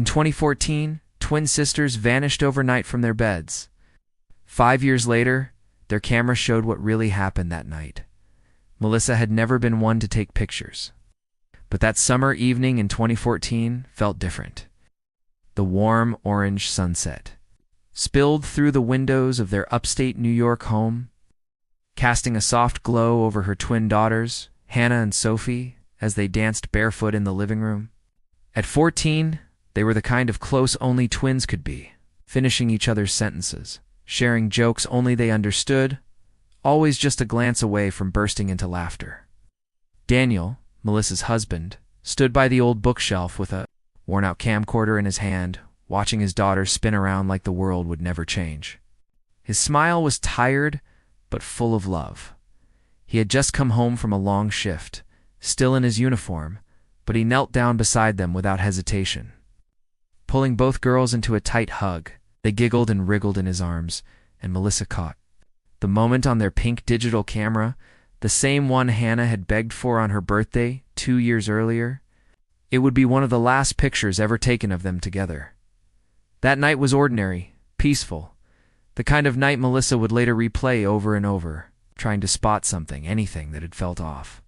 In 2014, twin sisters vanished overnight from their beds. 5 years later, their camera showed what really happened that night. Melissa had never been one to take pictures. But that summer evening in 2014 felt different. The warm orange sunset spilled through the windows of their upstate New York home, casting a soft glow over her twin daughters, Hannah and Sophie, as they danced barefoot in the living room. At 14, they were the kind of close only twins could be, finishing each other's sentences, sharing jokes only they understood, always just a glance away from bursting into laughter. Daniel, Melissa's husband, stood by the old bookshelf with a worn-out camcorder in his hand, watching his daughter spin around like the world would never change. His smile was tired, but full of love. He had just come home from a long shift, still in his uniform, but he knelt down beside them without hesitation. Pulling both girls into a tight hug, they giggled and wriggled in his arms, and Melissa caught the moment on their pink digital camera, the same one Hannah had begged for on her birthday 2 years earlier. It would be one of the last pictures ever taken of them together. That night was ordinary, peaceful, the kind of night Melissa would later replay over and over, trying to spot something, anything that had felt off.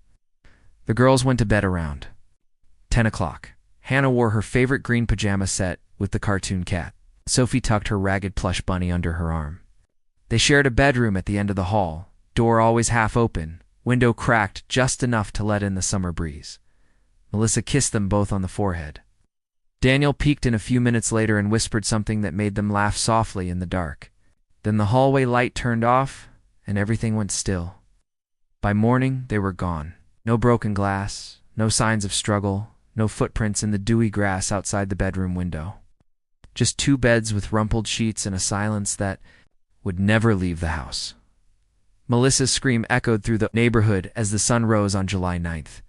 The girls went to bed around 10 o'clock. Hannah wore her favorite green pajama set with the cartoon cat. Sophie tucked her ragged plush bunny under her arm. They shared a bedroom at the end of the hall, door always half open, window cracked just enough to let in the summer breeze. Melissa kissed them both on the forehead. Daniel peeked in a few minutes later and whispered something that made them laugh softly in the dark. Then the hallway light turned off, and everything went still. By morning, they were gone. No broken glass, no signs of struggle, no footprints in the dewy grass outside the bedroom window. Just 2 beds with rumpled sheets and a silence that would never leave the house. Melissa's scream echoed through the neighborhood as the sun rose on July 9th.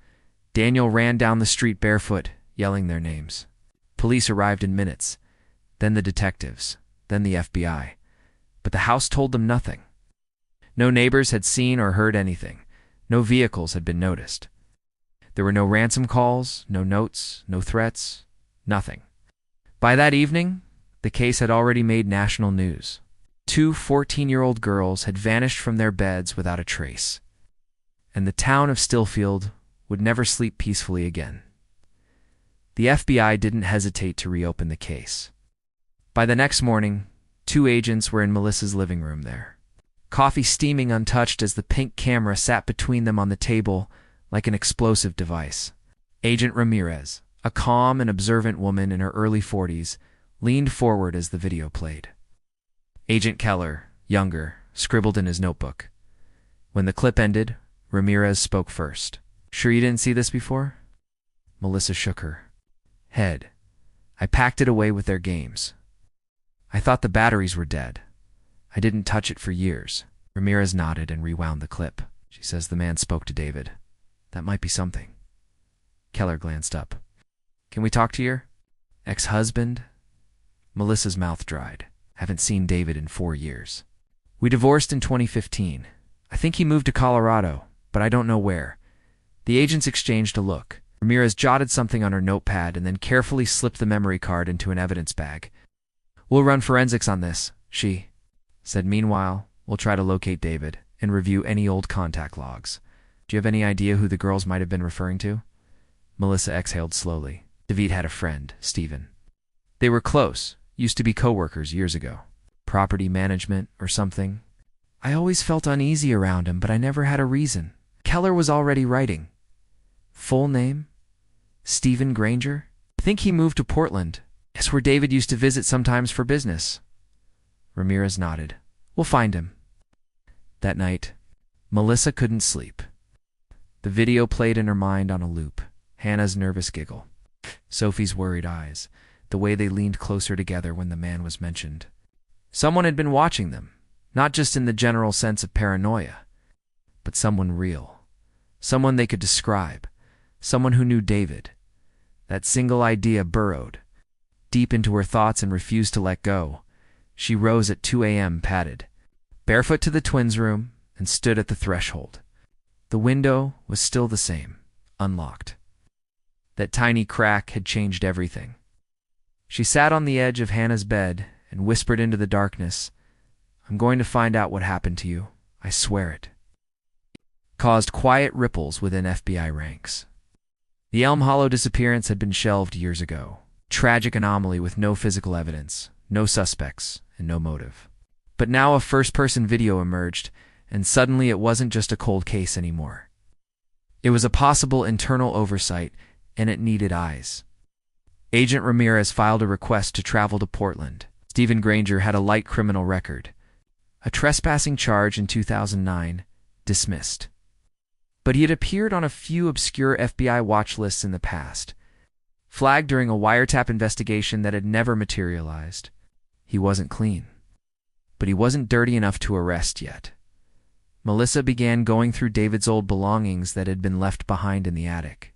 Daniel ran down the street barefoot, yelling their names. Police arrived in minutes, then the detectives, then the FBI. But the house told them nothing. No neighbors had seen or heard anything. No vehicles had been noticed. There were no ransom calls, no notes, no threats, nothing. By that evening, the case had already made national news. 2 14-year-old girls had vanished from their beds without a trace. And the town of Stillfield would never sleep peacefully again. The FBI didn't hesitate to reopen the case. By the next morning, 2 agents were in Melissa's living room there. Coffee steaming untouched as the pink camera sat between them on the table like an explosive device. Agent Ramirez, a calm and observant woman in her early 40s, leaned forward as the video played. Agent Keller, younger, scribbled in his notebook. When the clip ended, Ramirez spoke first. "Sure you didn't see this before?" Melissa shook her head. "I packed it away with their games. I thought the batteries were dead. I didn't touch it for years." Ramirez nodded and rewound the clip. "She says the man spoke to David. That might be something." Keller glanced up. "Can we talk to your ex-husband?" Melissa's mouth dried. "Haven't seen David in 4 years. We divorced in 2015. I think he moved to Colorado, but I don't know where." The agents exchanged a look. Ramirez jotted something on her notepad and then carefully slipped the memory card into an evidence bag. "We'll run forensics on this," she said. "Meanwhile, we'll try to locate David and review any old contact logs. Do you have any idea who the girls might have been referring to?" Melissa exhaled slowly. David had a friend, Stephen. They were close, used to be co-workers years ago. Property management or something. "I always felt uneasy around him, but I never had a reason." Keller was already writing. "Full name? Stephen Granger? I think he moved to Portland. It's where David used to visit sometimes for business." Ramirez nodded. "We'll find him." That night, Melissa couldn't sleep. The video played in her mind on a loop. Hannah's nervous giggle, Sophie's worried eyes, the way they leaned closer together when the man was mentioned. Someone had been watching them, not just in the general sense of paranoia, but someone real, someone they could describe, someone who knew David. That single idea burrowed deep into her thoughts and refused to let go. She rose at 2 a.m., padded barefoot to the twins' room, and stood at the threshold. The window was still the same, unlocked. That tiny crack had changed everything. She sat on the edge of Hannah's bed and whispered into the darkness, "I'm going to find out what happened to you. I swear it." Caused quiet ripples within FBI ranks. The Elm Hollow disappearance had been shelved years ago. Tragic anomaly with no physical evidence, no suspects, and no motive. But now a first-person video emerged, and suddenly it wasn't just a cold case anymore. It was a possible internal oversight, and it needed eyes. Agent Ramirez filed a request to travel to Portland. Stephen Granger had a light criminal record. A trespassing charge in 2009, dismissed. But he had appeared on a few obscure FBI watch lists in the past, flagged during a wiretap investigation that had never materialized. He wasn't clean. But he wasn't dirty enough to arrest yet. Melissa began going through David's old belongings that had been left behind in the attic.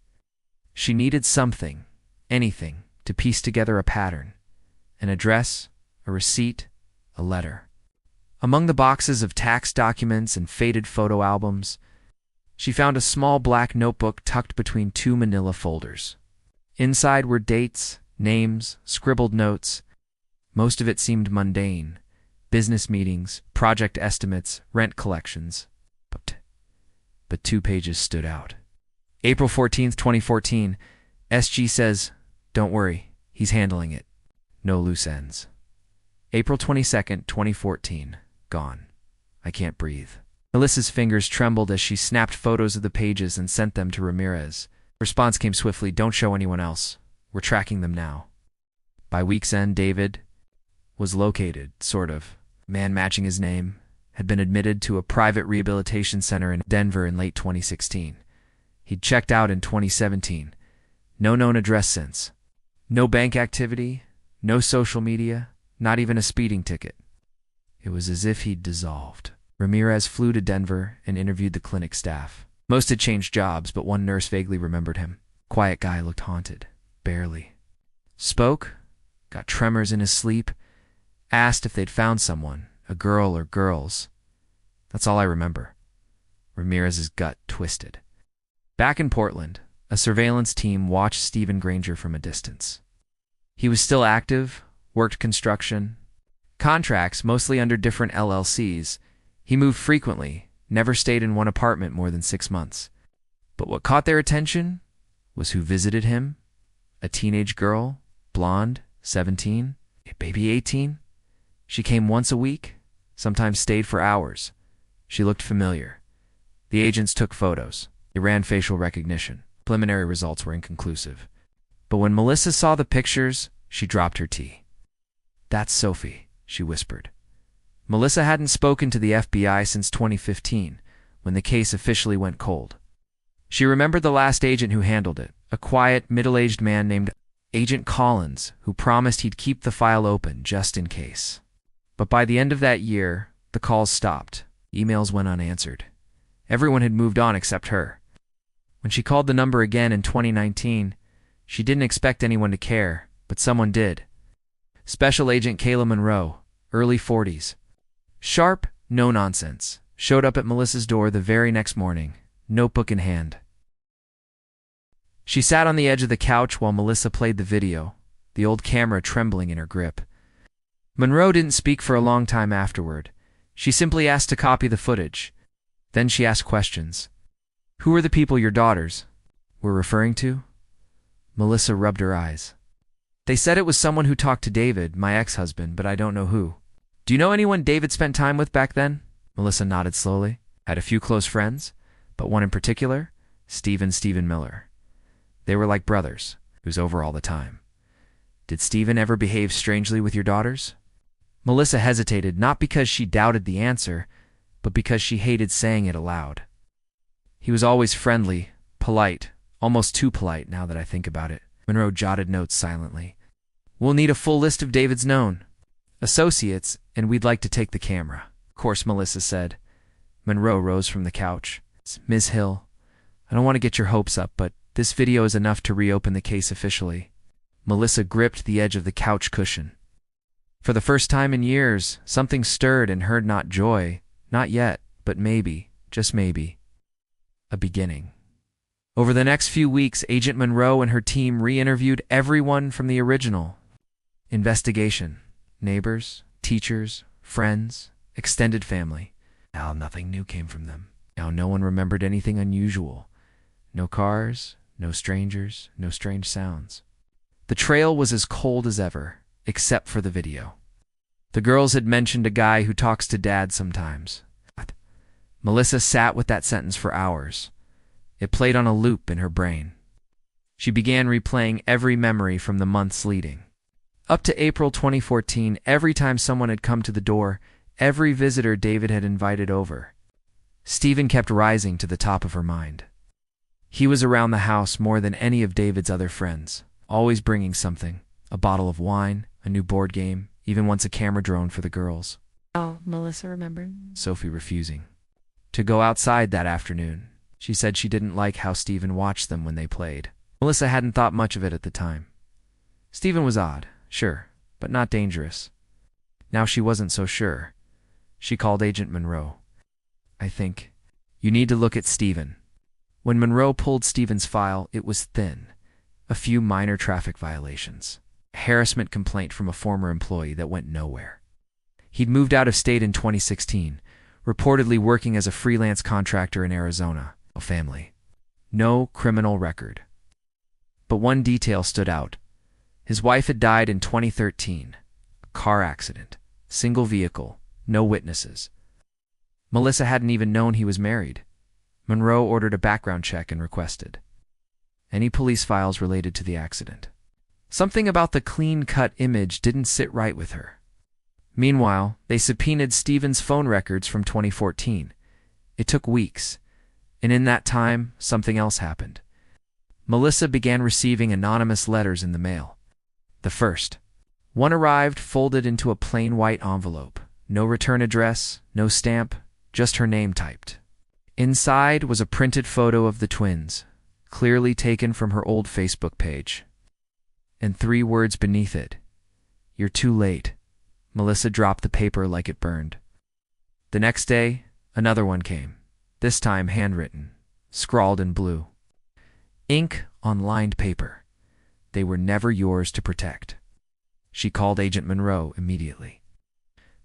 She needed something, anything, to piece together a pattern. An address, a receipt, a letter. Among the boxes of tax documents and faded photo albums, she found a small black notebook tucked between two manila folders. Inside were dates, names, scribbled notes. Most of it seemed mundane. Business meetings, project estimates, rent collections. But 2 pages stood out. April 14th, 2014. SG says, "Don't worry, he's handling it. No loose ends." April 22nd, 2014. Gone. "I can't breathe." Melissa's fingers trembled as she snapped photos of the pages and sent them to Ramirez. Response came swiftly, "Don't show anyone else. We're tracking them now." By week's end, David was located, sort of. Man matching his name had been admitted to a private rehabilitation center in Denver in late 2016. He'd checked out in 2017. No known address since. No bank activity, no social media, not even a speeding ticket. It was as if he'd dissolved. Ramirez flew to Denver and interviewed the clinic staff. Most had changed jobs, but one nurse vaguely remembered him. Quiet guy, looked haunted. Barely. Spoke, got tremors in his sleep, asked if they'd found someone, a girl or girls. That's all I remember. Ramirez's gut twisted. Back in Portland, a surveillance team watched Stephen Granger from a distance. He was still active, worked construction. Contracts, mostly under different LLCs. He moved frequently, never stayed in one apartment more than 6 months. But what caught their attention was who visited him. A teenage girl, blonde, 17, maybe 18. She came once a week, sometimes stayed for hours. She looked familiar. The agents took photos. They ran facial recognition. Preliminary results were inconclusive. But when Melissa saw the pictures, she dropped her tea. "That's Sophie," she whispered. Melissa hadn't spoken to the FBI since 2015, when the case officially went cold. She remembered the last agent who handled it, a quiet, middle-aged man named Agent Collins, who promised he'd keep the file open just in case. But by the end of that year, the calls stopped. Emails went unanswered. Everyone had moved on except her. When she called the number again in 2019, she didn't expect anyone to care, but someone did. Special Agent Kayla Monroe, early 40s. Sharp, no nonsense. Showed up at Melissa's door the very next morning, notebook in hand. She sat on the edge of the couch while Melissa played the video, the old camera trembling in her grip. Monroe didn't speak for a long time afterward. She simply asked to copy the footage. Then she asked questions. "Who are the people your daughters were referring to?" Melissa rubbed her eyes. "They said it was someone who talked to David, my ex-husband, but I don't know who." "Do you know anyone David spent time with back then?" Melissa nodded slowly. "Had a few close friends, but one in particular, Stephen Miller. They were like brothers. He was over all the time." "Did Stephen ever behave strangely with your daughters?" Melissa hesitated, not because she doubted the answer, but because she hated saying it aloud. "He was always friendly, polite, almost too polite now that I think about it." Monroe jotted notes silently. "We'll need a full list of David's known associates, and we'd like to take the camera." "Of course," Melissa said. Monroe rose from the couch. "Ms. Hill, I don't want to get your hopes up, but this video is enough to reopen the case officially." Melissa gripped the edge of the couch cushion. For the first time in years, something stirred and heard not joy, not yet, but maybe, just maybe, a beginning. Over the next few weeks, Agent Monroe and her team re-interviewed everyone from the original. Investigation. Neighbors, teachers, friends, extended family. Now nothing new came from them. Now no one remembered anything unusual. No cars, no strangers, no strange sounds. The trail was as cold as ever, except for the video. The girls had mentioned a guy who talks to Dad sometimes. Melissa sat with that sentence for hours. It played on a loop in her brain. She began replaying every memory from the months leading. Up to April 2014, every time someone had come to the door, every visitor David had invited over, Stephen kept rising to the top of her mind. He was around the house more than any of David's other friends, always bringing something, a bottle of wine, a new board game, even once a camera drone for the girls. Oh, Melissa remembered. Sophie refusing to go outside that afternoon. She said she didn't like how Stephen watched them when they played. Melissa hadn't thought much of it at the time. Stephen was odd, sure, but not dangerous. Now she wasn't so sure. She called Agent Monroe. I think you need to look at Stephen. When Monroe pulled Stephen's file, it was thin. A few minor traffic violations. A harassment complaint from a former employee that went nowhere. He'd moved out of state in 2016, reportedly working as a freelance contractor in Arizona. A family. No criminal record. But one detail stood out. His wife had died in 2013. A car accident. Single vehicle. No witnesses. Melissa hadn't even known he was married. Monroe ordered a background check and requested any police files related to the accident. Something about the clean-cut image didn't sit right with her. Meanwhile, they subpoenaed Stephen's phone records from 2014. It took weeks, and in that time, something else happened. Melissa began receiving anonymous letters in the mail. The first one arrived folded into a plain white envelope. No return address, no stamp, just her name typed. Inside was a printed photo of the twins, clearly taken from her old Facebook page. And 3 words beneath it. You're too late. Melissa dropped the paper like it burned. The next day, another one came, this time handwritten, scrawled in blue. Ink on lined paper. They were never yours to protect. She called Agent Monroe immediately.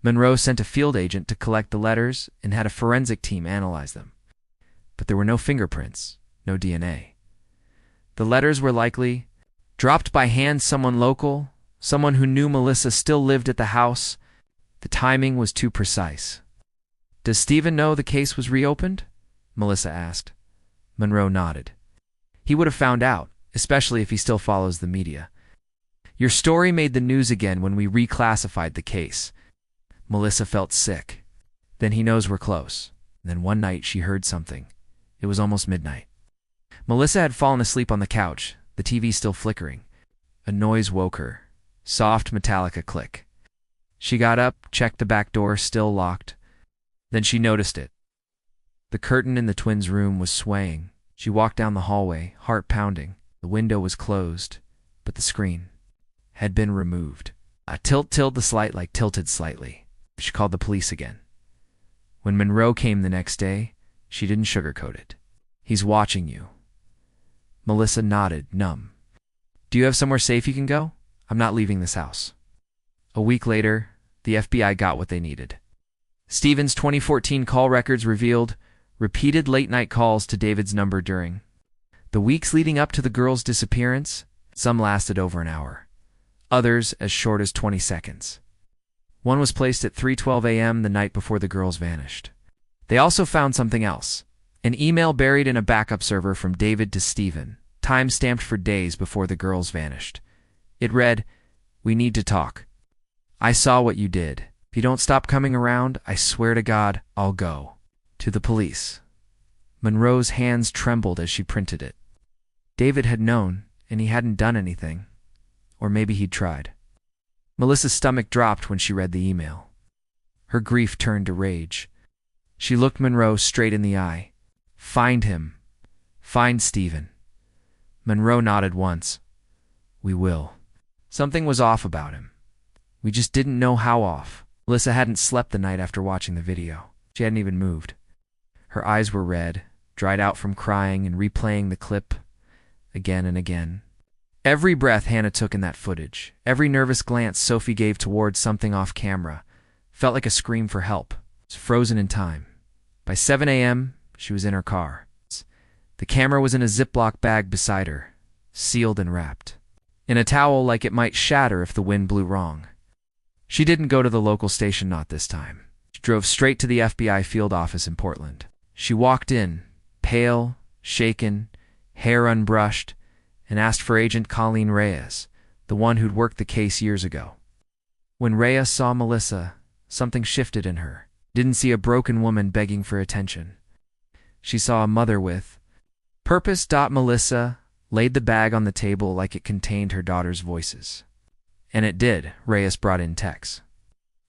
Monroe sent a field agent to collect the letters and had a forensic team analyze them. But there were no fingerprints, no DNA. The letters were likely dropped by hand, someone local, someone who knew Melissa still lived at the house. The timing was too precise. Does Stephen know the case was reopened? Melissa asked. Monroe nodded. He would have found out, especially if he still follows the media. Your story made the news again when we reclassified the case. Melissa felt sick. Then he knows we're close. Then one night she heard something. It was almost midnight. Melissa had fallen asleep on the couch, the TV still flickering. A noise woke her. Soft Metallica click. She got up, checked the back door, still locked. Then she noticed it. The curtain in the twins' room was swaying. She walked down the hallway, heart pounding. The window was closed, but the screen had been removed. A tilt the light like tilted slightly. She called the police again. When Monroe came the next day, she didn't sugarcoat it. He's watching you. Melissa nodded, numb. Do you have somewhere safe you can go? I'm not leaving this house. A week later, the FBI got what they needed. Stephen's 2014 call records revealed repeated late-night calls to David's number during the weeks leading up to the girl's disappearance. Some lasted over an hour. Others as short as 20 seconds. One was placed at 3:12 a.m. the night before the girls vanished. They also found something else. An email buried in a backup server from David to Stephen, time-stamped for days before the girls vanished. It read, "We need to talk. I saw what you did. If you don't stop coming around, I swear to God, I'll go." To the police. Monroe's hands trembled as she printed it. David had known, and he hadn't done anything. Or maybe he'd tried. Melissa's stomach dropped when she read the email. Her grief turned to rage. She looked Monroe straight in the eye. Find him. Find Stephen. Monroe nodded once. We will. Something was off about him. We just didn't know how off. Melissa hadn't slept the night after watching the video. She hadn't even moved. Her eyes were red, dried out from crying and replaying the clip again and again. Every breath Hannah took in that footage, every nervous glance Sophie gave towards something off camera, felt like a scream for help. It was frozen in time. By 7 a.m., she was in her car. The camera was in a Ziploc bag beside her, sealed and wrapped in a towel like it might shatter if the wind blew wrong. She didn't go to the local station, not this time. She drove straight to the FBI field office in Portland. She walked in, pale, shaken, hair unbrushed, and asked for Agent Colleen Reyes, the one who'd worked the case years ago. When Reyes saw Melissa, something shifted in her. Didn't see a broken woman begging for attention. She saw a mother with purpose. Melissa laid the bag on the table like it contained her daughter's voices. And it did. Reyes brought in techs.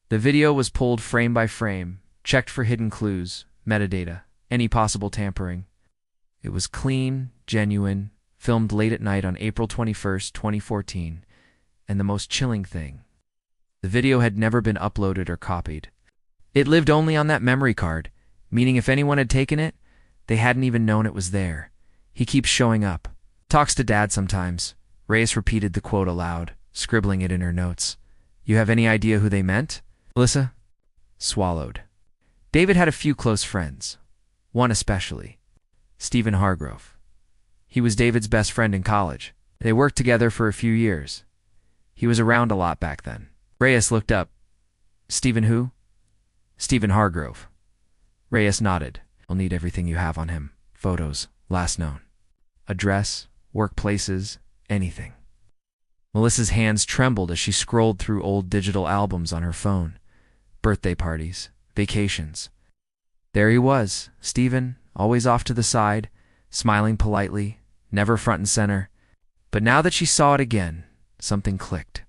The video was pulled frame by frame, checked for hidden clues, metadata, any possible tampering. It was clean, genuine, filmed late at night on April 21st, 2014, and the most chilling thing, the video had never been uploaded or copied. It lived only on that memory card, meaning if anyone had taken it, they hadn't even known it was there. He keeps showing up. Talks to Dad sometimes. Reyes repeated the quote aloud, scribbling it in her notes. You have any idea who they meant? Melissa swallowed. David had a few close friends. One especially. Stephen Hargrove. He was David's best friend in college. They worked together for a few years. He was around a lot back then. Reyes looked up. Stephen who? Stephen Hargrove. Reyes nodded. I'll need everything you have on him. Photos, last known. Address, workplaces, anything. Melissa's hands trembled as she scrolled through old digital albums on her phone. Birthday parties, vacations. There he was, Stephen, always off to the side, smiling politely, never front and center. But now that she saw it again, something clicked.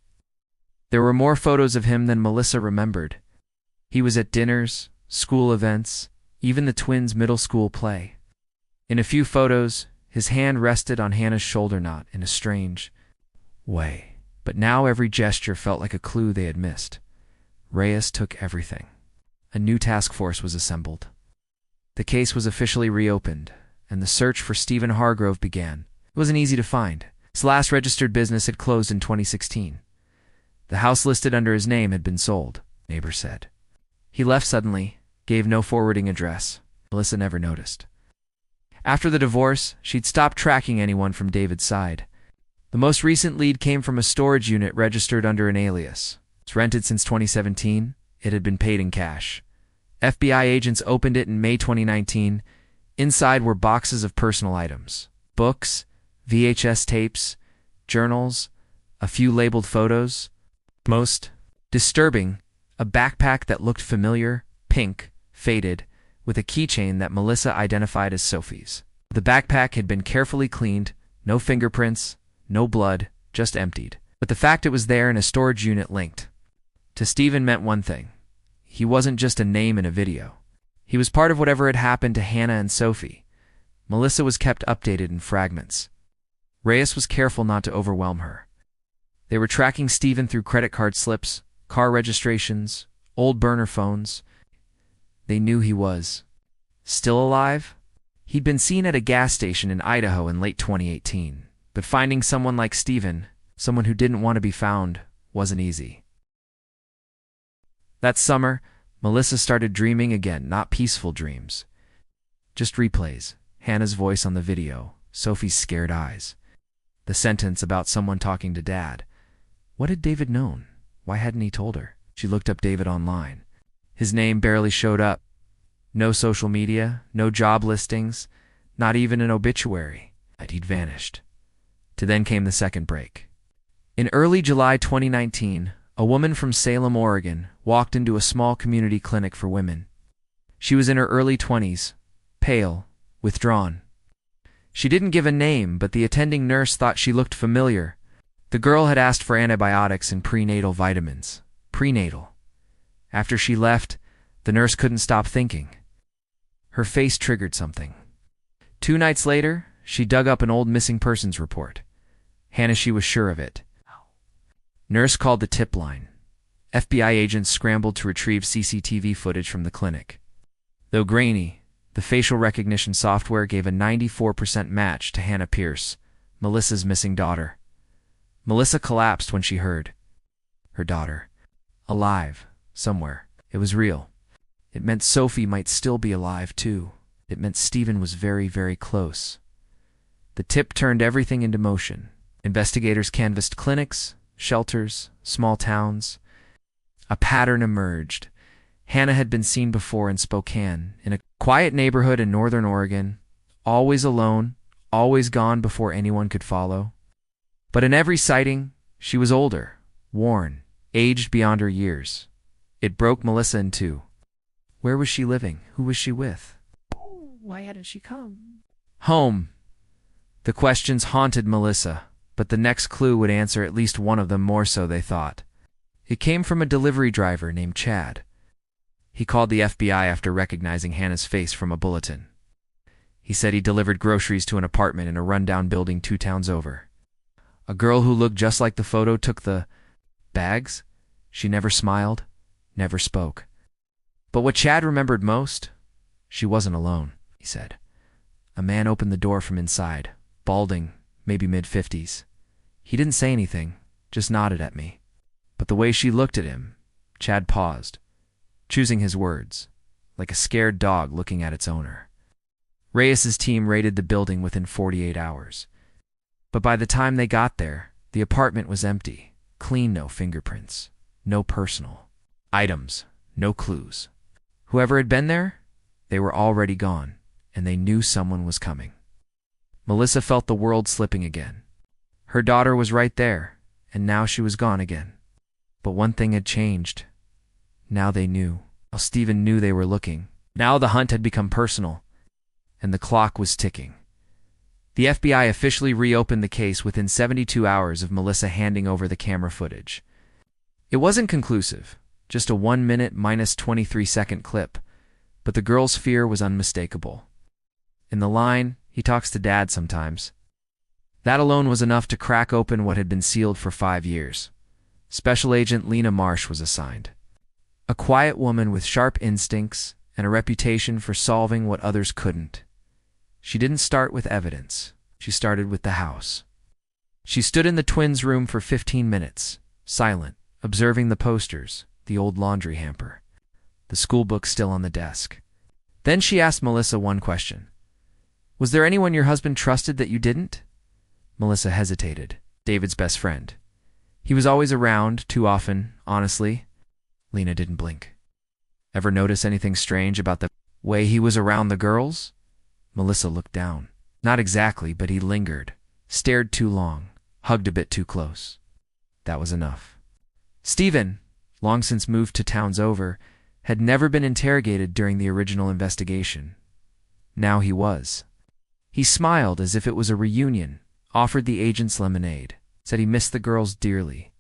There were more photos of him than Melissa remembered. He was at dinners, school events, even the twins' middle school play. In a few photos, his hand rested on Hannah's shoulder knot in a strange way. But now every gesture felt like a clue they had missed. Reyes took everything. A new task force was assembled. The case was officially reopened, and the search for Stephen Hargrove began. It wasn't easy to find. His last registered business had closed in 2016. The house listed under his name had been sold, neighbors said. He left suddenly, gave no forwarding address. Melissa never noticed. After the divorce, she'd stopped tracking anyone from David's side. The most recent lead came from a storage unit registered under an alias. It's rented since 2017. It had been paid in cash. FBI agents opened it in May 2019. Inside were boxes of personal items. Books, VHS tapes, journals, a few labeled photos. Most disturbing, a backpack that looked familiar, pink, faded, with a keychain that Melissa identified as Sophie's. The backpack had been carefully cleaned, no fingerprints, no blood, just emptied. But the fact it was there in a storage unit linked to Stephen meant one thing. He wasn't just a name in a video. He was part of whatever had happened to Hannah and Sophie. Melissa was kept updated in fragments. Reyes was careful not to overwhelm her. They were tracking Stephen through credit card slips, car registrations, old burner phones. They knew he was still alive. He'd been seen at a gas station in Idaho in late 2018, but finding someone like Stephen, someone who didn't want to be found, wasn't easy. That summer, Melissa started dreaming again, not peaceful dreams. Just replays, Hannah's voice on the video, Sophie's scared eyes. The sentence about someone talking to Dad. What had David known? Why hadn't he told her? She looked up David online. His name barely showed up. No social media, no job listings, not even an obituary. He'd vanished. To then came the second break. In early July 2019, a woman from Salem, Oregon, walked into a small community clinic for women. She was in her early 20s, pale, withdrawn. She didn't give a name, but the attending nurse thought she looked familiar. The girl had asked for antibiotics and prenatal vitamins. Prenatal. After she left, the nurse couldn't stop thinking. Her face triggered something. 2 nights later, she dug up an old missing persons report. Hannah, she was sure of it. Nurse called the tip line. FBI agents scrambled to retrieve CCTV footage from the clinic. Though grainy, the facial recognition software gave a 94% match to Hannah Pierce, Melissa's missing daughter. Melissa collapsed when she heard. Her daughter. Alive. Somewhere. It was real. It meant Sophie might still be alive, too. It meant Stephen was very, very close. The tip turned everything into motion. Investigators canvassed clinics, shelters, small towns. A pattern emerged. Hannah had been seen before in Spokane, in a quiet neighborhood in northern Oregon, always alone, always gone before anyone could follow. But in every sighting, she was older, worn, aged beyond her years. It broke Melissa in two. Where was she living? Who was she with? Why hadn't she come? Home. The questions haunted Melissa, but the next clue would answer at least one of them, more so they thought. It came from a delivery driver named Chad. He called the FBI after recognizing Hannah's face from a bulletin. He said he delivered groceries to an apartment in a rundown building 2 towns over. A girl who looked just like the photo took the bags. She never smiled, never spoke. But what Chad remembered most, she wasn't alone, he said. A man opened the door from inside, balding, maybe mid-50s. He didn't say anything, just nodded at me. But the way she looked at him, Chad paused, choosing his words, like a scared dog looking at its owner. Reyes's team raided the building within 48 hours. But by the time they got there, the apartment was empty, clean, no fingerprints, no personal items, no clues. Whoever had been there, they were already gone, and they knew someone was coming. Melissa felt the world slipping again. Her daughter was right there, and now she was gone again. But one thing had changed. Now they knew. Now Stephen knew they were looking. Now the hunt had become personal, and the clock was ticking. The FBI officially reopened the case within 72 hours of Melissa handing over the camera footage. It wasn't conclusive, just a 1-minute minus 23-second clip, but the girl's fear was unmistakable. In the line, "He talks to Dad sometimes." That alone was enough to crack open what had been sealed for 5 years. Special Agent Lena Marsh was assigned. A quiet woman with sharp instincts and a reputation for solving what others couldn't. She didn't start with evidence. She started with the house. She stood in the twins' room for 15 minutes, silent, observing the posters, the old laundry hamper, the school book still on the desk. Then she asked Melissa one question. "Was there anyone your husband trusted that you didn't?" Melissa hesitated. David's best friend. He was always around, too often, honestly. Lena didn't blink. Ever notice anything strange about the way he was around the girls? Melissa looked down. Not exactly, but he lingered, stared too long, hugged a bit too close. That was enough. Stephen, long since moved to towns over, had never been interrogated during the original investigation. Now he was. He smiled as if it was a reunion, offered the agents lemonade, said he missed the girls dearly,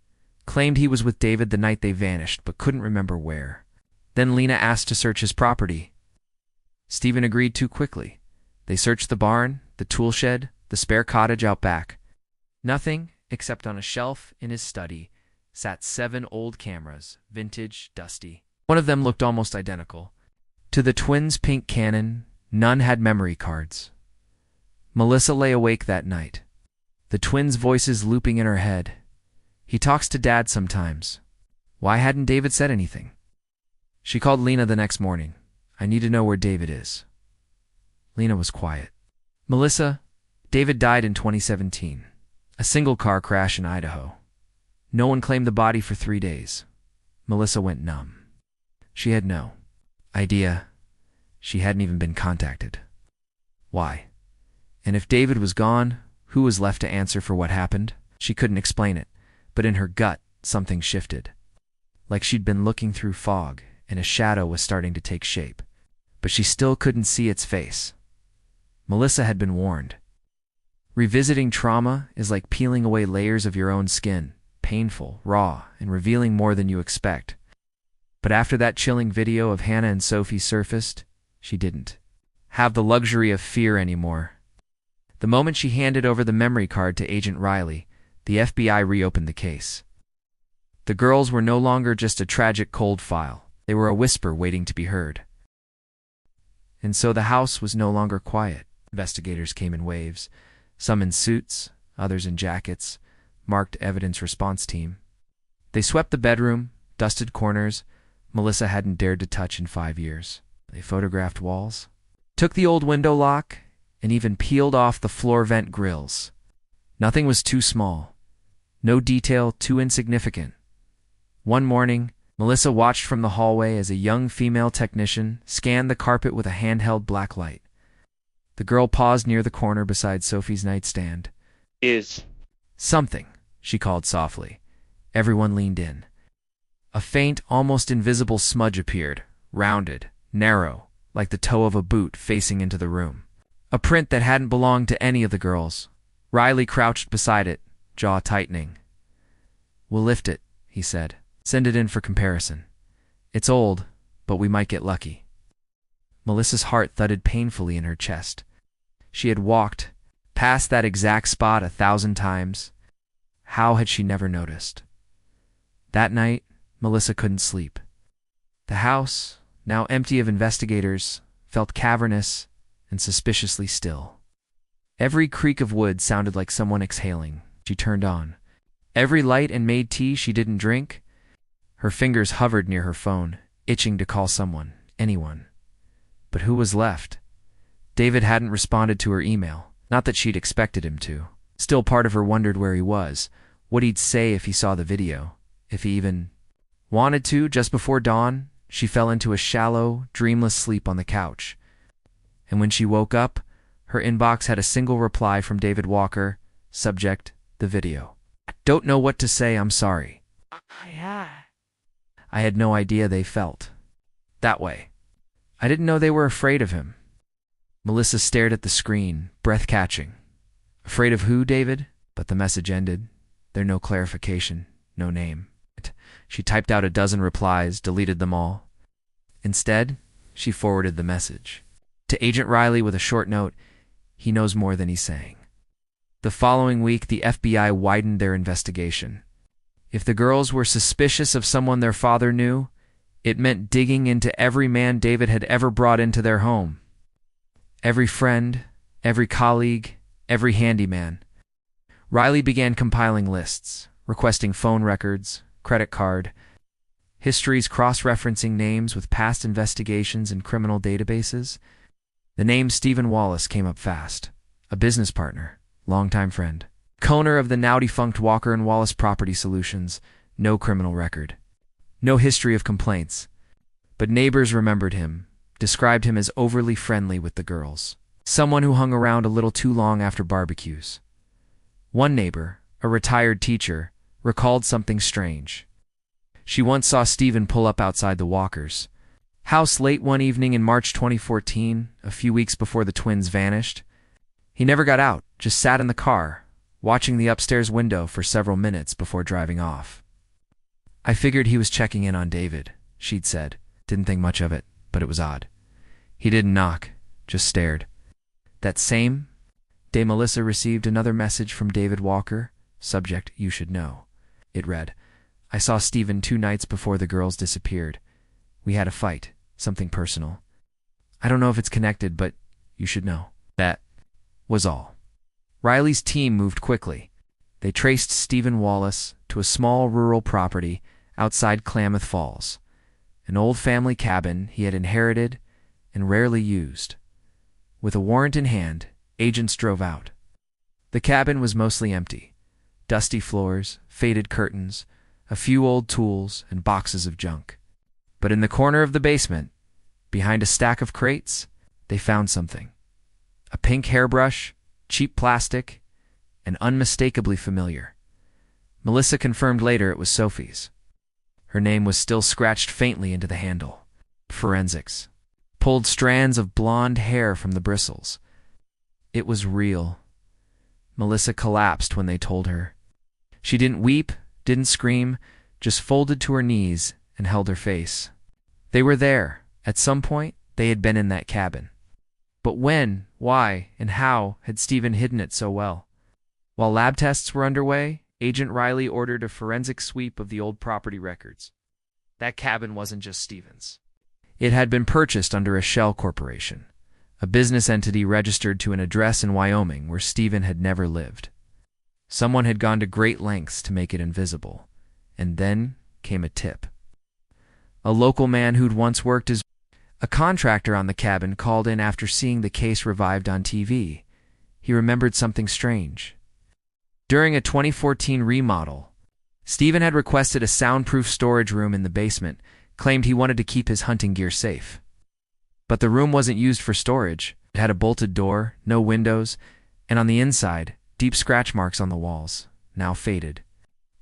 claimed he was with David the night they vanished but couldn't remember where. Then Lena asked to search his property. Stephen agreed too quickly. They searched the barn, the tool shed, the spare cottage out back. Nothing, except on a shelf in his study, sat 7 old cameras, vintage, dusty. One of them looked almost identical. To the twins' pink Canon, none had memory cards. Melissa lay awake that night, the twins' voices looping in her head. He talks to Dad sometimes. Why hadn't David said anything? She called Lena the next morning. "I need to know where David is." Lena was quiet. "Melissa, David died in 2017. A single-car crash in Idaho. No one claimed the body for 3 days." Melissa went numb. She had no idea. She hadn't even been contacted. Why? And if David was gone, who was left to answer for what happened? She couldn't explain it, but in her gut, something shifted. Like she'd been looking through fog, and a shadow was starting to take shape. But she still couldn't see its face. Melissa had been warned. Revisiting trauma is like peeling away layers of your own skin, painful, raw, and revealing more than you expect. But after that chilling video of Hannah and Sophie surfaced, she didn't have the luxury of fear anymore. The moment she handed over the memory card to Agent Riley, the FBI reopened the case. The girls were no longer just a tragic cold file. They were a whisper waiting to be heard. And so the house was no longer quiet. Investigators came in waves, some in suits, others in jackets, marked evidence response team. They swept the bedroom, dusted corners Melissa hadn't dared to touch in 5 years. They photographed walls, took the old window lock, and even peeled off the floor vent grills. Nothing was too small, no detail too insignificant. One morning, Melissa watched from the hallway as a young female technician scanned the carpet with a handheld black light. The girl paused near the corner beside Sophie's nightstand. Something, she called softly. Everyone leaned in. A faint, almost invisible smudge appeared, rounded, narrow, like the toe of a boot facing into the room. A print that hadn't belonged to any of the girls. Riley crouched beside it, jaw tightening. "We'll lift it," he said. "Send it in for comparison. It's old, but we might get lucky." Melissa's heart thudded painfully in her chest. She had walked past that exact spot 1,000 times. How had she never noticed? That night, Melissa couldn't sleep. The house, now empty of investigators, felt cavernous and suspiciously still. Every creak of wood sounded like someone exhaling. She turned on. Every light and made tea she didn't drink. Her fingers hovered near her phone, itching to call someone, anyone. But who was left? David hadn't responded to her email. Not that she'd expected him to. Still, part of her wondered where he was, what he'd say if he saw the video, if he even wanted to. Just before dawn, she fell into a shallow, dreamless sleep on the couch. And when she woke up, her inbox had a single reply from David Walker, subject, the video. "Don't know what to say, I'm sorry. I had no idea they felt that way. I didn't know they were afraid of him." Melissa stared at the screen, breath-catching. "Afraid of who, David?" But the message ended. There no clarification, no name. She typed out a dozen replies, deleted them all. Instead, she forwarded the message to Agent Riley with a short note. He knows more than he's saying. The following week, the FBI widened their investigation. If the girls were suspicious of someone their father knew, it meant digging into every man David had ever brought into their home. Every friend, every colleague, every handyman. Riley began compiling lists, requesting phone records, credit card, histories cross-referencing names with past investigations in criminal databases. The name Stephen Wallace came up fast. A business partner, longtime friend. Co-owner of the now-defunct Walker and Wallace Property Solutions. No criminal record. No history of complaints. But neighbors remembered him, described him as overly friendly with the girls. Someone who hung around a little too long after barbecues. One neighbor, a retired teacher, recalled something strange. She once saw Stephen pull up outside the Walkers' house late one evening in March 2014, a few weeks before the twins vanished. He never got out, just sat in the car, watching the upstairs window for several minutes before driving off. "I figured he was checking in on David," she'd said. Didn't think much of it, but it was odd. He didn't knock, just stared. That same day, Melissa received another message from David Walker, subject, "You should know." It read, "I saw Stephen 2 nights before the girls disappeared. We had a fight, something personal. I don't know if it's connected, but you should know." That was all. Riley's team moved quickly. They traced Stephen Wallace to a small rural property outside Klamath Falls, an old family cabin he had inherited and rarely used. With a warrant in hand, agents drove out. The cabin was mostly empty. Dusty floors, faded curtains, a few old tools, and boxes of junk. But in the corner of the basement, behind a stack of crates, they found something. A pink hairbrush, cheap plastic, and unmistakably familiar. Melissa confirmed later it was Sophie's. Her name was still scratched faintly into the handle. Forensics. Pulled strands of blonde hair from the bristles. It was real. Melissa collapsed when they told her. She didn't weep, didn't scream, just folded to her knees and held her face. They were there. At some point, they had been in that cabin. But when, why, and how had Stephen hidden it so well? While lab tests were underway, Agent Riley ordered a forensic sweep of the old property records. That cabin wasn't just Stephen's. It had been purchased under a shell corporation, a business entity registered to an address in Wyoming where Stephen had never lived. Someone had gone to great lengths to make it invisible. And then came a tip. A local man who'd once worked as a contractor on the cabin called in after seeing the case revived on TV. He remembered something strange. During a 2014 remodel, Stephen had requested a soundproof storage room in the basement, claimed he wanted to keep his hunting gear safe. But the room wasn't used for storage. It had a bolted door, no windows, and on the inside, deep scratch marks on the walls, now faded.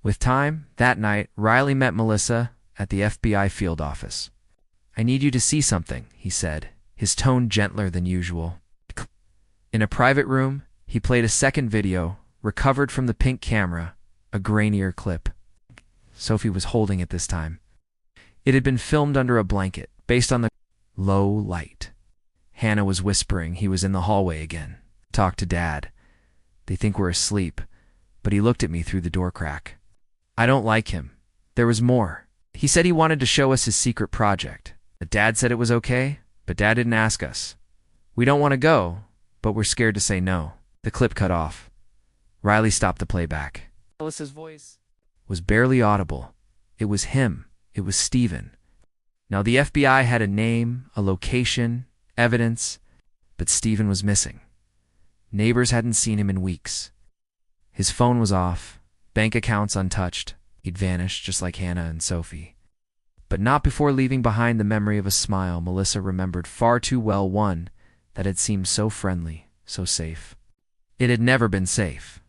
With time, that night, Riley met Melissa at the FBI field office. "I need you to see something," he said, his tone gentler than usual. In a private room, he played a second video, recovered from the pink camera, a grainier clip. Sophie was holding it this time. It had been filmed under a blanket, based on the low light. Hannah was whispering he was in the hallway again. "Talk to Dad. They think we're asleep," but he looked at me through the door crack. "I don't like him. There was more. He said he wanted to show us his secret project. Dad said it was okay, but Dad didn't ask us. We don't want to go, but we're scared to say no." The clip cut off. Riley stopped the playback. Melissa's voice Was barely audible. It was him. It was Stephen. Now the FBI had a name, a location, evidence, but Stephen was missing. Neighbors hadn't seen him in weeks. His phone was off, bank accounts untouched. He'd vanished just like Hannah and Sophie. But not before leaving behind the memory of a smile Melissa remembered far too well, one that had seemed so friendly, so safe. It had never been safe.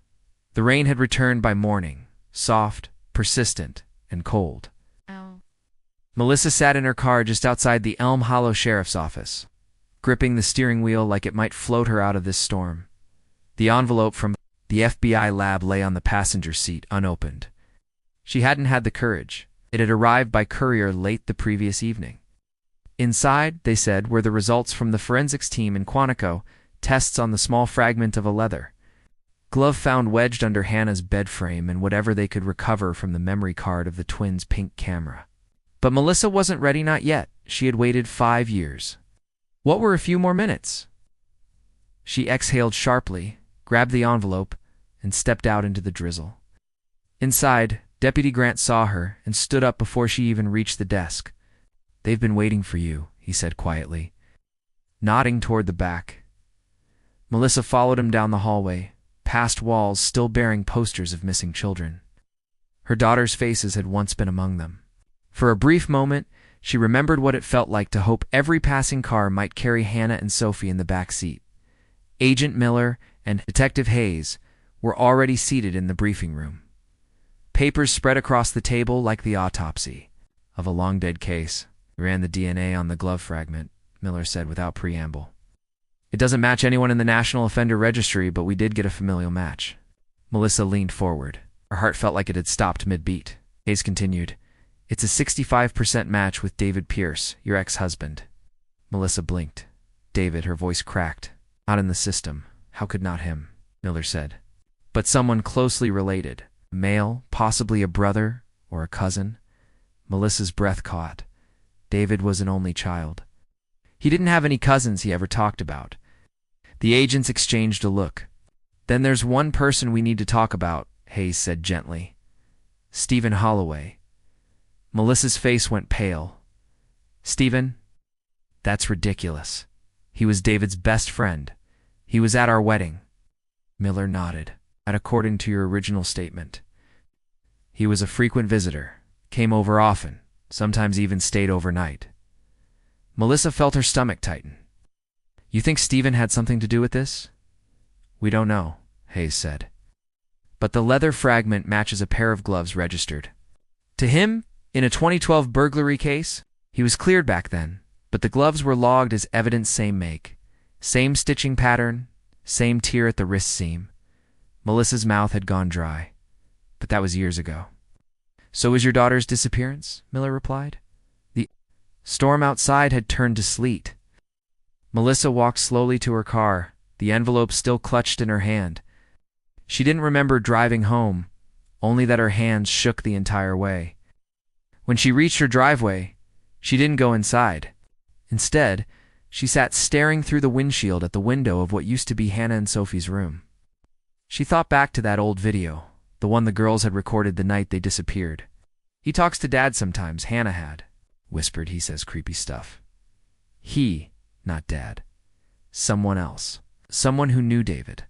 The rain had returned by morning, soft, persistent, and cold. Ow. Melissa sat in her car just outside the Elm Hollow Sheriff's Office, gripping the steering wheel like it might float her out of this storm. The envelope from the FBI lab lay on the passenger seat, unopened. She hadn't had the courage. It had arrived by courier late the previous evening. Inside, they said, were the results from the forensics team in Quantico, tests on the small fragment of a leather glove found wedged under Hannah's bed frame, and whatever they could recover from the memory card of the twins' pink camera. But Melissa wasn't ready, not yet. She had waited 5 years. What were a few more minutes? She exhaled sharply, grabbed the envelope, and stepped out into the drizzle. Inside, Deputy Grant saw her and stood up before she even reached the desk. "They've been waiting for you," he said quietly, nodding toward the back. Melissa followed him down the hallway, past walls still bearing posters of missing children. Her daughters' faces had once been among them. For a brief moment, she remembered what it felt like to hope every passing car might carry Hannah and Sophie in the back seat. Agent Miller and Detective Hayes were already seated in the briefing room. Papers spread across the table like the autopsy of a long-dead case. "We ran the DNA on the glove fragment," Miller said without preamble. "It doesn't match anyone in the National Offender Registry, but we did get a familial match." Melissa leaned forward. Her heart felt like it had stopped mid-beat. Hayes continued, "It's a 65% match with David Pierce, your ex-husband." Melissa blinked. "David," her voice cracked. "Not in the system. How could not him?" Miller said. "But someone closely related. A male, possibly a brother or a cousin." Melissa's breath caught. David was an only child. He didn't have any cousins he ever talked about. The agents exchanged a look. "Then there's one person we need to talk about," Hayes said gently. "Stephen Holloway." Melissa's face went pale. "Stephen? That's ridiculous. He was David's best friend. He was at our wedding." Miller nodded. "According to your original statement. He was a frequent visitor, came over often, sometimes even stayed overnight." Melissa felt her stomach tighten. "You think Stephen had something to do with this?" "We don't know," Hayes said. "But the leather fragment matches a pair of gloves registered to him in a 2012 burglary case. He was cleared back then, but the gloves were logged as evidence, same make, same stitching pattern, same tear at the wrist seam." Melissa's mouth had gone dry, but that was years ago. "So was your daughter's disappearance?" Miller replied. The storm outside had turned to sleet. Melissa walked slowly to her car, the envelope still clutched in her hand. She didn't remember driving home, only that her hands shook the entire way. When she reached her driveway, she didn't go inside. Instead, she sat staring through the windshield at the window of what used to be Hannah and Sophie's room. She thought back to that old video, the one the girls had recorded the night they disappeared. "He talks to Dad sometimes, Hannah had," whispered. "He says creepy stuff." He, not Dad. Someone else. Someone who knew David.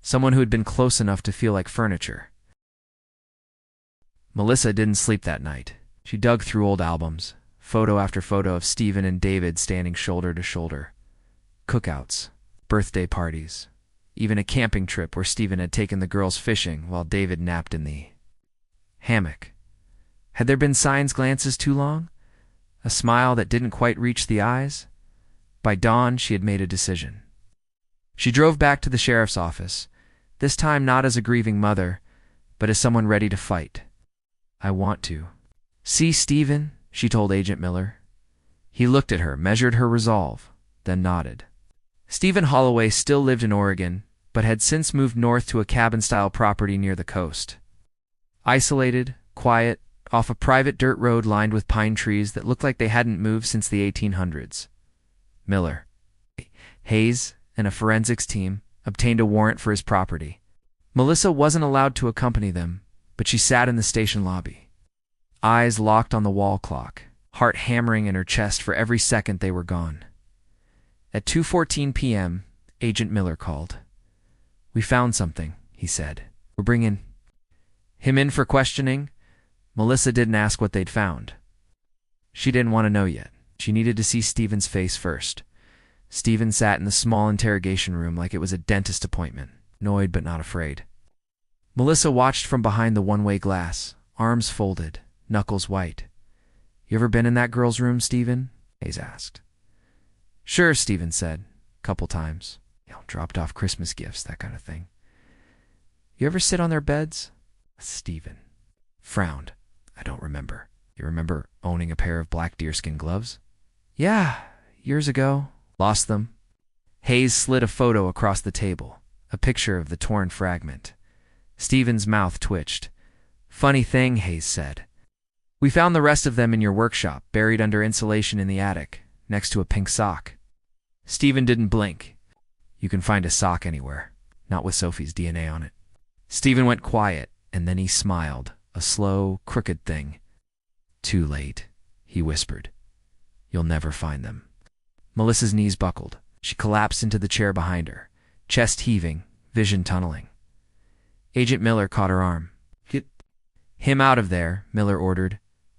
Someone who had been close enough to feel like furniture. Melissa didn't sleep that night. She dug through old albums, photo after photo of Stephen and David standing shoulder to shoulder. Cookouts, birthday parties, even a camping trip where Stephen had taken the girls fishing while David napped in the hammock. Had there been signs glances too long? A smile that didn't quite reach the eyes? By dawn, she had made a decision. She drove back to the sheriff's office, this time not as a grieving mother, but as someone ready to fight. "I want to see Stephen," she told Agent Miller. He looked at her, measured her resolve, then nodded. Stephen Holloway still lived in Oregon, but had since moved north to a cabin-style property near the coast. Isolated, quiet, off a private dirt road lined with pine trees that looked like they hadn't moved since the 1800s. Miller, Hayes, and a forensics team obtained a warrant for his property. Melissa wasn't allowed to accompany them, but she sat in the station lobby. Eyes locked on the wall clock, heart hammering in her chest for every second they were gone. At 2:14 p.m., Agent Miller called. "We found something," he said. "We're bringing him in for questioning." Melissa didn't ask what they'd found. She didn't want to know yet. She needed to see Stephen's face first. Stephen sat in the small interrogation room like it was a dentist appointment, annoyed but not afraid. Melissa watched from behind the one-way glass, arms folded, knuckles white. "You ever been in that girl's room, Stephen?" Hayes asked. "Sure," Stephen said, "couple times. Dropped off Christmas gifts, that kind of thing." "You ever sit on their beds?" Stephen frowned. "I don't remember." "You remember owning a pair of black deerskin gloves?" "Yeah, years ago. Lost them." Hayes slid a photo across the table, a picture of the torn fragment. Stephen's mouth twitched. "Funny thing," Hayes said. "We found the rest of them in your workshop, buried under insulation in the attic, next to a pink sock." Stephen didn't blink. "You can find a sock anywhere, not with Sophie's DNA on it." Stephen went quiet, and then he smiled, a slow, crooked thing. "Too late," he whispered. "You'll never find them." Melissa's knees buckled. She collapsed into the chair behind her, chest heaving, vision tunneling. Agent Miller caught her arm. "Get him out of there," Miller ordered.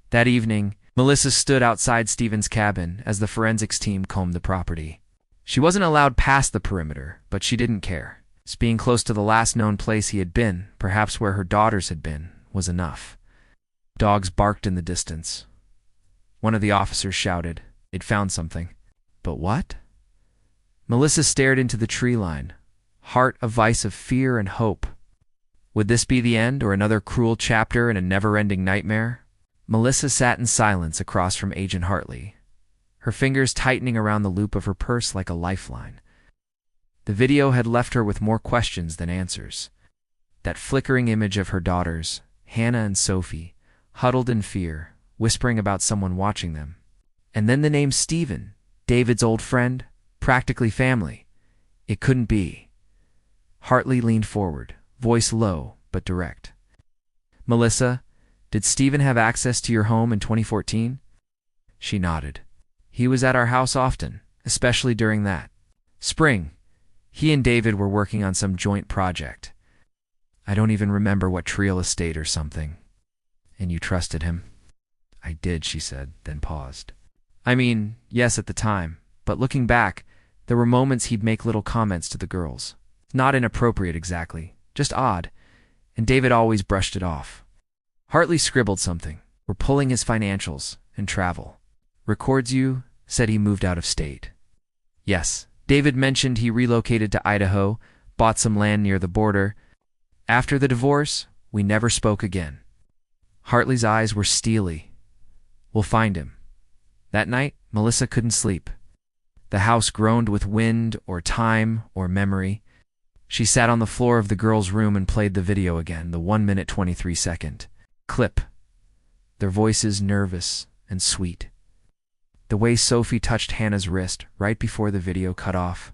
That evening, Melissa stood outside Stephen's cabin as the forensics team combed the property. She wasn't allowed past the perimeter, but she didn't care. Being close to the last known place he had been, perhaps where her daughters had been, was enough. Dogs barked in the distance. One of the officers shouted. They'd found something. But what? Melissa stared into the tree line, heart a vice of fear and hope. Would this be the end, or another cruel chapter in a never-ending nightmare? Melissa sat in silence across from Agent Hartley, her fingers tightening around the loop of her purse like a lifeline. The video had left her with more questions than answers. That flickering image of her daughters, Hannah and Sophie, huddled in fear, whispering about someone watching them. And then the name Stephen, David's old friend, practically family. It couldn't be. Hartley leaned forward, voice low but direct. "Melissa, did Stephen have access to your home in 2014? She nodded. "He was at our house often, especially during that spring. He and David were working on some joint project. I don't even remember what real estate or something." "And you trusted him?" "I did," she said, then paused. "I mean, yes at the time, but looking back, there were moments he'd make little comments to the girls. Not inappropriate exactly, just odd, and David always brushed it off." Hartley scribbled something. "We're pulling his financials and travel. Records you, said he moved out of state." "Yes, David mentioned he relocated to Idaho, bought some land near the border. After the divorce, we never spoke again." Hartley's eyes were steely. "We'll find him." That night, Melissa couldn't sleep. The house groaned with wind or time or memory. She sat on the floor of the girls' room and played the video again, the 1-minute 23-second clip. Their voices nervous and sweet. The way Sophie touched Hannah's wrist right before the video cut off.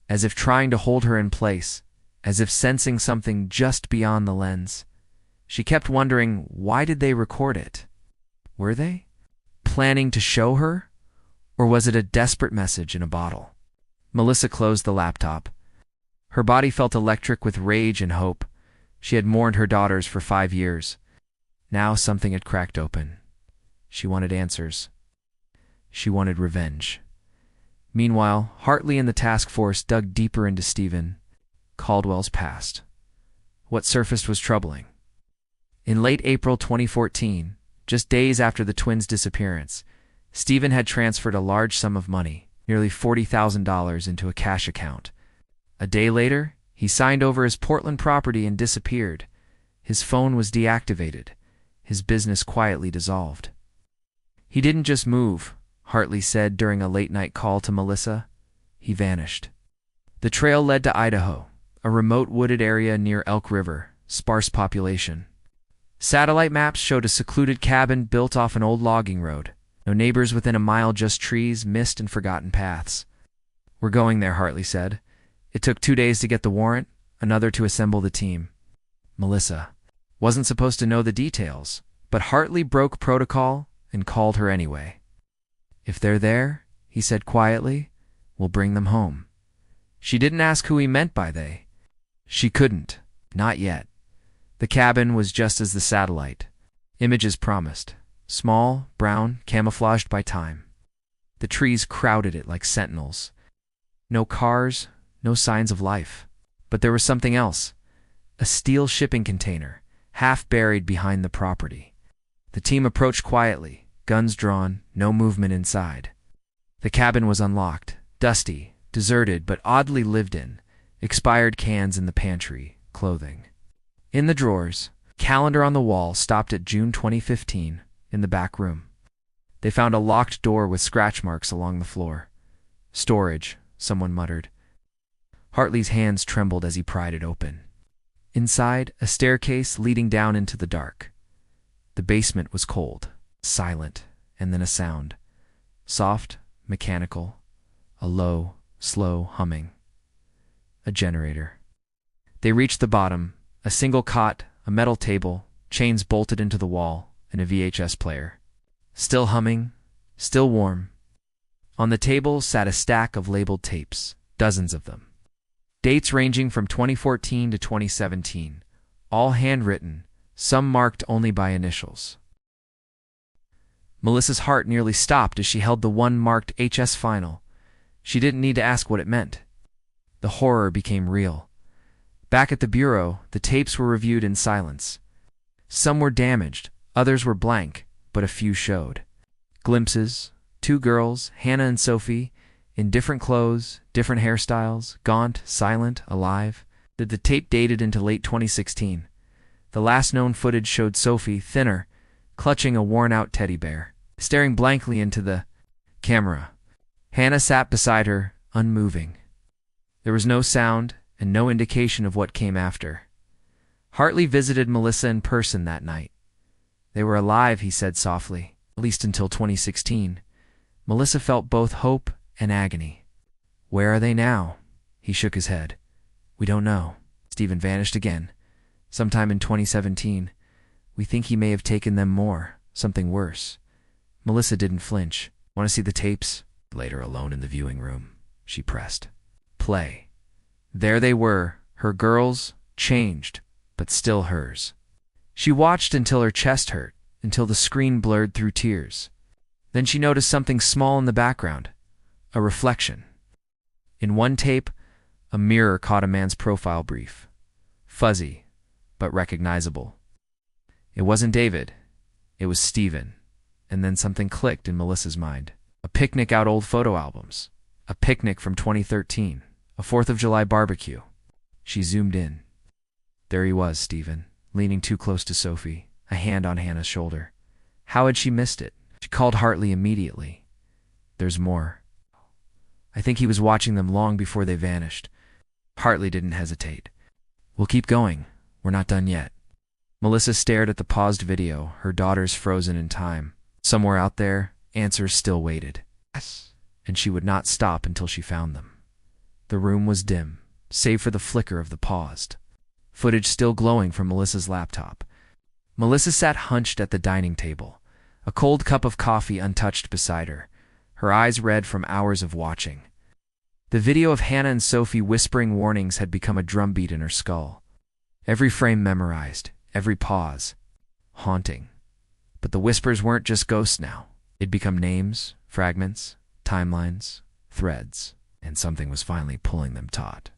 As if trying to hold her in place, as if sensing something just beyond the lens. She kept wondering, why did they record it? Were they planning to show her? Or was it a desperate message in a bottle? Melissa closed the laptop. Her body felt electric with rage and hope. She had mourned her daughters for 5 years. Now something had cracked open. She wanted answers. She wanted revenge. Meanwhile, Hartley and the task force dug deeper into Stephen Caldwell's past. What surfaced was troubling. In late April 2014, just days after the twins' disappearance, Stephen had transferred a large sum of money, nearly $40,000, into a cash account. A day later, he signed over his Portland property and disappeared. His phone was deactivated. His business quietly dissolved. He didn't just move, Hartley said during a late-night call to Melissa. He vanished. The trail led to Idaho, a remote wooded area near Elk River, sparse population. Satellite maps showed a secluded cabin built off an old logging road. No neighbors within a mile, just trees, mist, and forgotten paths. "We're going there," Hartley said. "It took 2 days to get the warrant, another to assemble the team." Melissa wasn't supposed to know the details, but Hartley broke protocol and called her anyway. "If they're there," he said quietly, "we'll bring them home." She didn't ask who he meant by they. She couldn't. Not yet. The cabin was just as the satellite images promised. Small, brown, camouflaged by time. The trees crowded it like sentinels. No cars, no signs of life. But there was something else. A steel shipping container, half buried behind the property. The team approached quietly, guns drawn, no movement inside. The cabin was unlocked, dusty, deserted, but oddly lived in. Expired cans in the pantry, clothing. In the drawers, calendar on the wall stopped at June 2015, in the back room. They found a locked door with scratch marks along the floor. "Storage," someone muttered. Hartley's hands trembled as he pried it open. Inside, a staircase leading down into the dark. The basement was cold, silent, and then a sound. Soft, mechanical, a low, slow humming. A generator. They reached the bottom, a single cot, a metal table, chains bolted into the wall, and a VHS player. Still humming, still warm. On the table sat a stack of labeled tapes, dozens of them. Dates ranging from 2014 to 2017, all handwritten, some marked only by initials. Melissa's heart nearly stopped as she held the one marked HS Final. She didn't need to ask what it meant. The horror became real. Back at the bureau, the tapes were reviewed in silence. Some were damaged, others were blank, but a few showed. Glimpses, 2 girls, Hannah and Sophie, in different clothes, different hairstyles, gaunt, silent, alive. The tape dated into late 2016. The last known footage showed Sophie, thinner, clutching a worn-out teddy bear, staring blankly into the camera. Hannah sat beside her, unmoving. There was no sound and no indication of what came after. Hartley visited Melissa in person that night. "They were alive," he said softly, "at least until 2016. Melissa felt both hope and agony. "Where are they now?" He shook his head. "We don't know." Stephen vanished again. Sometime in 2017. "We think he may have taken them more, something worse." Melissa didn't flinch. "Want to see the tapes?" Later, alone in the viewing room, she pressed. "Play." There they were, her girls, changed, but still hers. She watched until her chest hurt, until the screen blurred through tears. Then she noticed something small in the background, a reflection. In one tape, a mirror caught a man's profile brief. Fuzzy, but recognizable. It wasn't David. It was Stephen. And then something clicked in Melissa's mind. A picnic out old photo albums. A picnic from 2013. A 4th of July barbecue. She zoomed in. There he was, Stephen, leaning too close to Sophie, a hand on Hannah's shoulder. How had she missed it? She called Hartley immediately. "There's more." "I think he was watching them long before they vanished." Hartley didn't hesitate. "We'll keep going. We're not done yet." Melissa stared at the paused video, her daughters frozen in time. Somewhere out there, answers still waited. Yes. And she would not stop until she found them. The room was dim, save for the flicker of the paused footage still glowing from Melissa's laptop. Melissa sat hunched at the dining table, a cold cup of coffee untouched beside her, her eyes red from hours of watching. The video of Hannah and Sophie whispering warnings had become a drumbeat in her skull. Every frame memorized, every pause, haunting. But the whispers weren't just ghosts now. They'd become names, fragments, timelines, threads, and something was finally pulling them taut.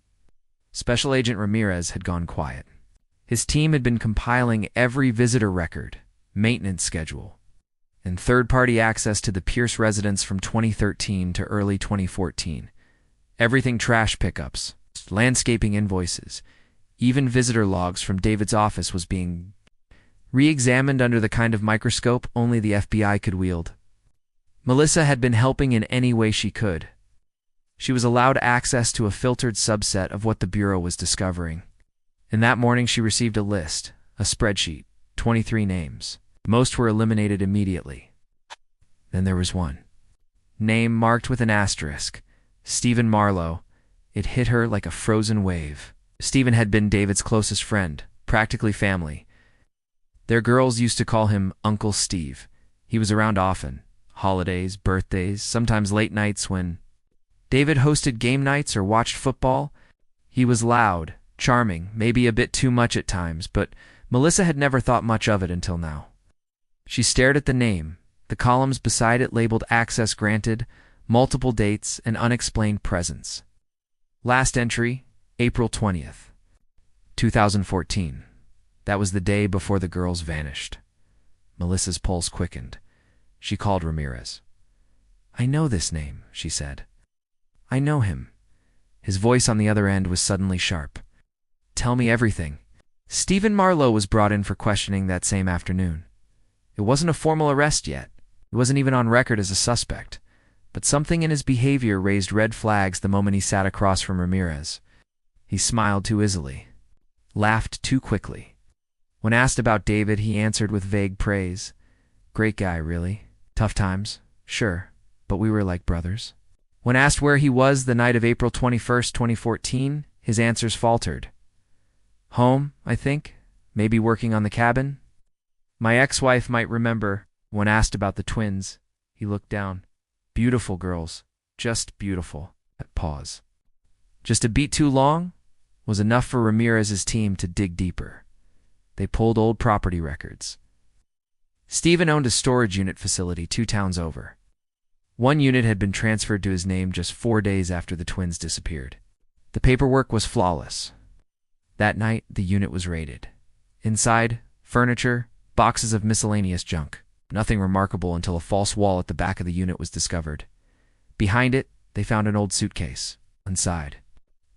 Special Agent Ramirez had gone quiet. His team had been compiling every visitor record, maintenance schedule, and third-party access to the Pierce residence from 2013 to early 2014. Everything trash pickups, landscaping invoices, even visitor logs from David's office was being re-examined under the kind of microscope only the FBI could wield. Melissa had been helping in any way she could. She was allowed access to a filtered subset of what the Bureau was discovering. And that morning she received a list, a spreadsheet, 23 names. Most were eliminated immediately. Then there was one. Name marked with an asterisk. Stephen Marlowe. It hit her like a frozen wave. Stephen had been David's closest friend, practically family. Their girls used to call him Uncle Steve. He was around often. Holidays, birthdays, sometimes late nights when David hosted game nights or watched football. He was loud, charming, maybe a bit too much at times, but Melissa had never thought much of it until now. She stared at the name, the columns beside it labeled access granted, multiple dates, and unexplained presence. Last entry, April 20th, 2014. That was the day before the girls vanished. Melissa's pulse quickened. She called Ramirez. "I know this name," she said. "I know him." His voice on the other end was suddenly sharp. "Tell me everything." Stephen Marlowe was brought in for questioning that same afternoon. It wasn't a formal arrest yet. He wasn't even on record as a suspect. But something in his behavior raised red flags the moment he sat across from Ramirez. He smiled too easily, laughed too quickly. When asked about David, he answered with vague praise. "Great guy, really. Tough times, sure, but we were like brothers." When asked where he was the night of April 21st, 2014, his answers faltered. "Home, I think. Maybe working on the cabin." My ex-wife might remember. When asked about the twins, he looked down. "Beautiful girls. Just beautiful." That pause, just a beat too long, was enough for Ramirez's team to dig deeper. They pulled old property records. Stephen owned a storage unit facility 2 towns over. One unit had been transferred to his name just 4 days after the twins disappeared. The paperwork was flawless. That night, the unit was raided. Inside, furniture, boxes of miscellaneous junk. Nothing remarkable until a false wall at the back of the unit was discovered. Behind it, they found an old suitcase. Inside,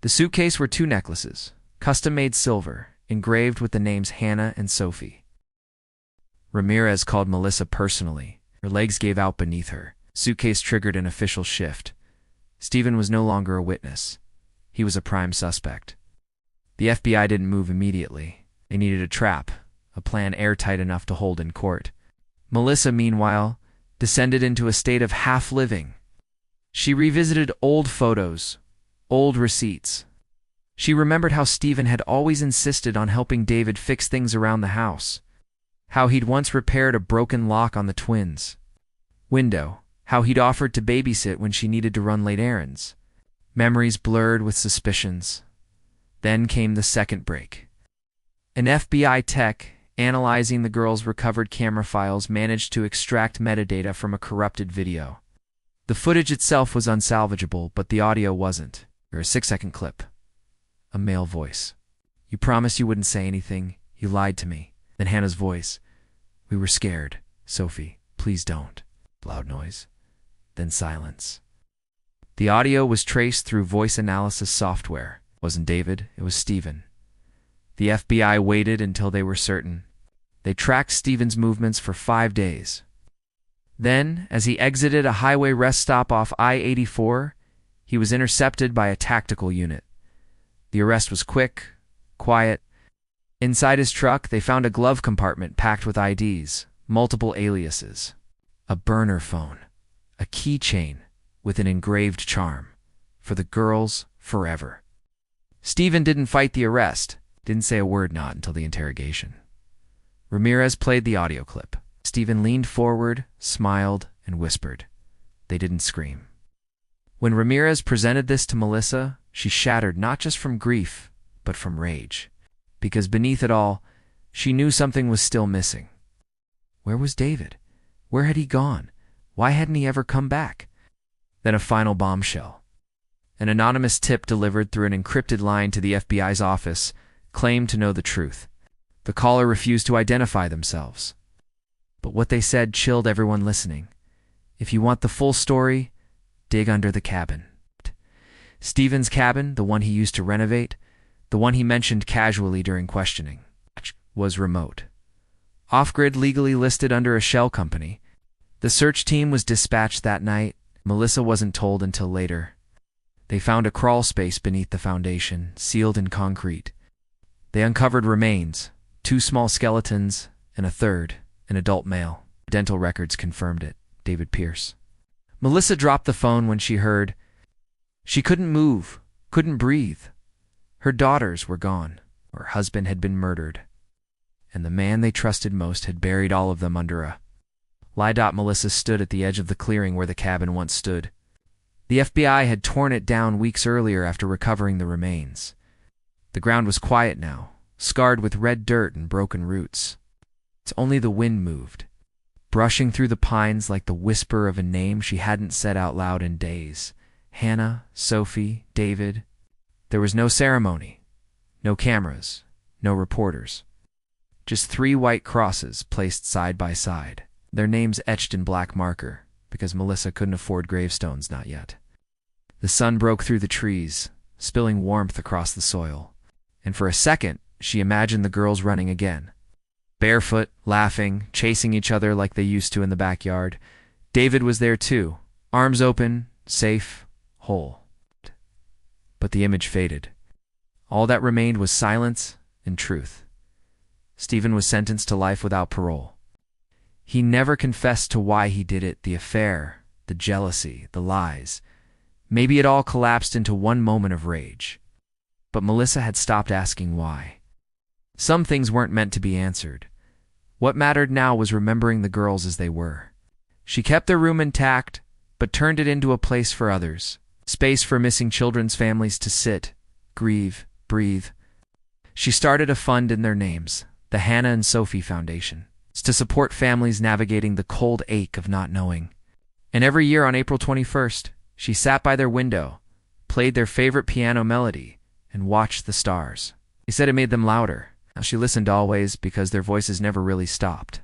the suitcase were 2 necklaces, custom-made silver, engraved with the names Hannah and Sophie. Ramirez called Melissa personally. Her legs gave out beneath her. Suitcase triggered an official shift. Stephen was no longer a witness. He was a prime suspect. The FBI didn't move immediately. They needed a trap, a plan airtight enough to hold in court. Melissa, meanwhile, descended into a state of half-living. She revisited old photos, old receipts. She remembered how Stephen had always insisted on helping David fix things around the house. How he'd once repaired a broken lock on the twins' window. How he'd offered to babysit when she needed to run late errands. Memories blurred with suspicions. Then came the second break. An FBI tech, analyzing the girls' recovered camera files, managed to extract metadata from a corrupted video. The footage itself was unsalvageable, but the audio wasn't. Or a 6-second clip. A male voice. "You promised you wouldn't say anything. You lied to me." Then Hannah's voice. "We were scared. Sophie, please don't." Loud noise. Then silence. The audio was traced through voice analysis software. It wasn't David, it was Stephen. The FBI waited until they were certain. They tracked Stephen's movements for 5 days. Then, as he exited a highway rest stop off I-84, he was intercepted by a tactical unit. The arrest was quick, quiet. Inside his truck, they found a glove compartment packed with IDs, multiple aliases, a burner phone, a keychain with an engraved charm, for the girls forever. Stephen didn't fight the arrest, didn't say a word not until the interrogation. Ramirez played the audio clip. Stephen leaned forward, smiled, and whispered. They didn't scream. When Ramirez presented this to Melissa, she shattered not just from grief, but from rage. Because beneath it all, she knew something was still missing. Where was David? Where had he gone? Why hadn't he ever come back? Then a final bombshell. An anonymous tip delivered through an encrypted line to the FBI's office claimed to know the truth. The caller refused to identify themselves. But what they said chilled everyone listening. If you want the full story, dig under the cabin. Stephen's cabin, the one he used to renovate, the one he mentioned casually during questioning, was remote. Off-grid, legally listed under a shell company. The search team was dispatched that night. Melissa wasn't told until later. They found a crawl space beneath the foundation, sealed in concrete. They uncovered remains, 2 small skeletons, and a third, an adult male. Dental records confirmed it. David Pierce. Melissa dropped the phone when she heard. She couldn't move, couldn't breathe. Her daughters were gone. Her husband had been murdered. And the man they trusted most had buried all of them under a lie. Melissa stood at the edge of the clearing where the cabin once stood. The FBI had torn it down weeks earlier after recovering the remains. The ground was quiet now, scarred with red dirt and broken roots. It's only the wind moved, brushing through the pines like the whisper of a name she hadn't said out loud in days. Hannah, Sophie, David. There was no ceremony, no cameras, no reporters. Just 3 white crosses placed side by side, their names etched in black marker, because Melissa couldn't afford gravestones, not yet. The sun broke through the trees, spilling warmth across the soil, and for a second she imagined the girls running again. Barefoot, laughing, chasing each other like they used to in the backyard. David was there too, arms open, safe, whole. But the image faded. All that remained was silence and truth. Stephen was sentenced to life without parole. He never confessed to why he did it, the affair, the jealousy, the lies. Maybe it all collapsed into one moment of rage. But Melissa had stopped asking why. Some things weren't meant to be answered. What mattered now was remembering the girls as they were. She kept their room intact, but turned it into a place for others. Space for missing children's families to sit, grieve, breathe. She started a fund in their names, the Hannah and Sophie Foundation, to support families navigating the cold ache of not knowing. And every year on April 21st, she sat by their window, played their favorite piano melody, and watched the stars. He said it made them louder. Now she listened always because their voices never really stopped.